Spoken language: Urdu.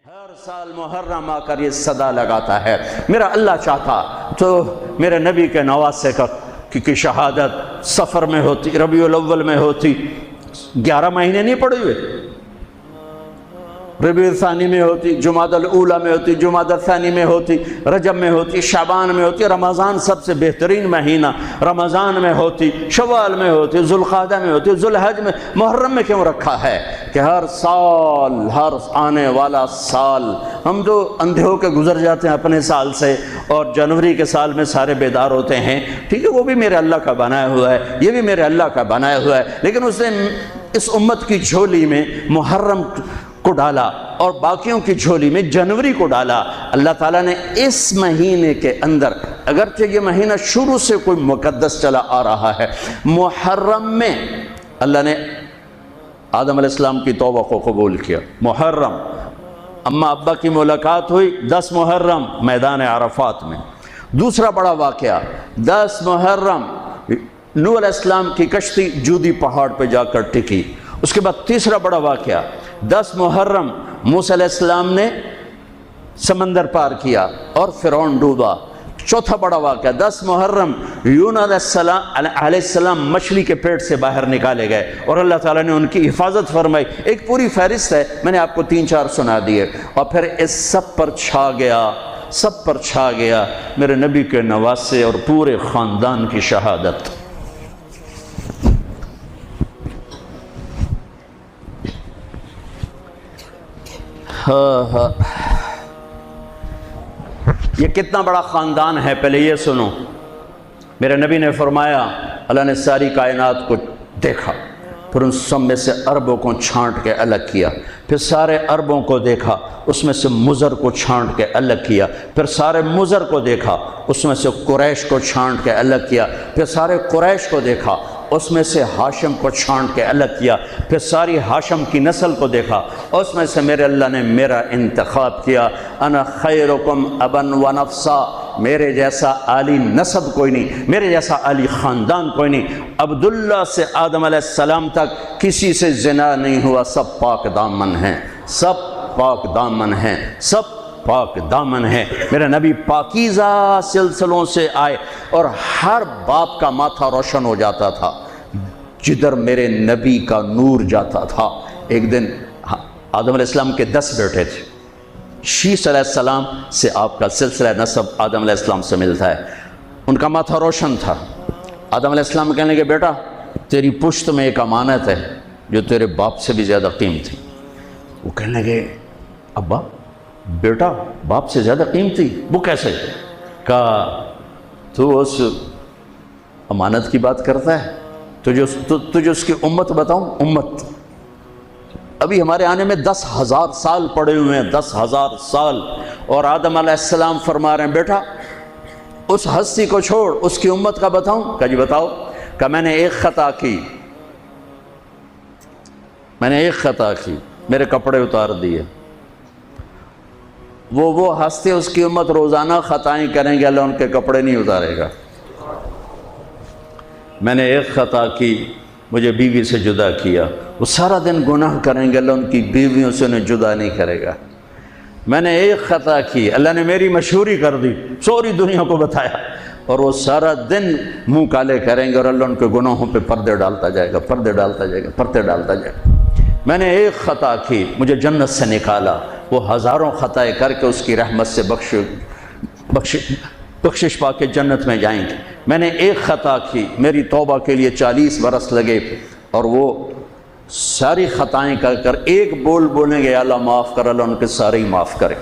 ہر سال محرم آ کر یہ صدا لگاتا ہے، میرا اللہ چاہتا تو میرے نبی کے نواسے کی شہادت سفر میں ہوتی، ربیع الاول میں ہوتی، 11 مہینے نہیں پڑے ہوئے، ربیع الثانی میں ہوتی، جمادی الاولی میں ہوتی، جمادی الثانی میں ہوتی، رجب میں ہوتی، شعبان میں ہوتی، رمضان سب سے بہترین مہینہ رمضان میں ہوتی، شوال میں ہوتی، ذوالقعدہ میں ہوتی، ذوالحج میں، محرم میں کیوں رکھا ہے کہ ہر سال، ہر آنے والا سال ہم تو اندھے ہو کے گزر جاتے ہیں اپنے سال سے، اور جنوری کے سال میں سارے بیدار ہوتے ہیں، ٹھیک ہے، وہ بھی میرے اللہ کا بنایا ہوا ہے، یہ بھی میرے اللہ کا بنایا ہوا ہے، لیکن اس نے اس امت کی جھولی میں محرم کو ڈالا اور باقیوں کی جھولی میں جنوری کو ڈالا۔ اللہ تعالیٰ نے اس مہینے کے اندر، اگرچہ یہ مہینہ شروع سے کوئی مقدس چلا آ رہا ہے، محرم میں اللہ نے آدم علیہ السلام کی توبہ کو قبول کیا۔ محرم، اماں ابا کی ملاقات ہوئی 10 محرم میدان عرفات میں۔ دوسرا بڑا واقعہ 10 محرم نوح علیہ السلام کی کشتی جودی پہاڑ پہ جا کر ٹکی۔ اس کے بعد تیسرا بڑا واقعہ 10 محرم موسیٰ علیہ السلام نے سمندر پار کیا اور فرعون ڈوبا۔ چوتھا بڑا واقعہ 10 محرم یونس علیہ السلام مچھلی کے پیٹ سے باہر نکالے گئے اور اللہ تعالیٰ نے ان کی حفاظت فرمائی۔ ایک پوری فہرست ہے، میں نے آپ کو 3-4 سنا دیے، اور پھر اس سب پر چھا گیا میرے نبی کے نواسے اور پورے خاندان کی شہادت۔ یہ کتنا بڑا خاندان ہے، پہلے یہ سنو۔ میرے نبی نے فرمایا، اللہ نے ساری کائنات کو دیکھا، پھر ان سب میں سے عربوں کو چھانٹ کے الگ کیا، پھر سارے عربوں کو دیکھا، اس میں سے مضر کو چھانٹ کے الگ کیا، پھر سارے مضر کو دیکھا، اس میں سے قریش کو چھانٹ کے الگ کیا، پھر سارے قریش کو دیکھا، اس میں سے ہاشم کو چھانٹ کے الگ کیا، پھر ساری ہاشم کی نسل کو دیکھا، اس میں سے میرے اللہ نے میرا انتخاب کیا۔ انا خیرکم ابن و نفسا، میرے جیسا عالی نسب کوئی نہیں، میرے جیسا عالی خاندان کوئی نہیں۔ عبداللہ سے آدم علیہ السلام تک کسی سے زنا نہیں ہوا، سب پاک دامن ہیں، سب پاک دامن ہیں، سب پاک دامن ہے۔ میرے نبی پاکیزہ سلسلوں سے آئے اور ہر باپ کا ماتھا روشن ہو جاتا تھا جدھر میرے نبی کا نور جاتا تھا۔ ایک دن آدم علیہ السلام کے 10 بیٹے تھے، شیث علیہ السلام سے آپ کا سلسلہ نسب آدم علیہ السلام سے ملتا ہے، ان کا ماتھا روشن تھا۔ آدم علیہ السلام کہنے لگے، بیٹا تیری پشت میں ایک امانت ہے جو تیرے باپ سے بھی زیادہ قیمتی۔ وہ کہنے لگے، ابا بیٹا باپ سے زیادہ قیمتی؟ وہ کیسے؟ کہا تو اس امانت کی بات کرتا ہے، تجھے اس کی امت بتاؤں؟ امت ابھی ہمارے آنے میں 10,000 سال پڑے ہوئے ہیں، 10,000 سال، اور آدم علیہ السلام فرما رہے ہیں، بیٹا اس ہستی کو چھوڑ، اس کی امت کا بتاؤں؟ کہا جی بتاؤ۔ کہ میں نے ایک خطا کی، میرے کپڑے اتار دیے۔ وہ ہستے، اس کی امت روزانہ خطائیں کریں گے، اللہ ان کے کپڑے نہیں اتارے گا۔ میں نے ایک خطا کی، مجھے بیوی سے جدا کیا، وہ سارا دن گناہ کریں گے، اللہ ان کی بیویوں سے انہیں جدا نہیں کرے گا۔ میں نے ایک خطا کی، اللہ نے میری مشہوری کر دی، سوری دنیا کو بتایا، اور وہ سارا دن منہ کالے کریں گے اور اللہ ان کے گناہوں پہ پردے ڈالتا جائے گا، پردے ڈالتا جائے گا، پردے ڈالتا جائے گا۔ میں نے ایک خطا کی، مجھے جنت سے نکالا، وہ ہزاروں خطائیں کر کے اس کی رحمت سے بخشش پا کے جنت میں جائیں گے۔ میں نے ایک خطا کی، میری توبہ کے لیے 40 برس لگے، اور وہ ساری خطائیں کر ایک بول بولیں گے، اللہ معاف کر، اللہ ان کے سارے ہی معاف کرے۔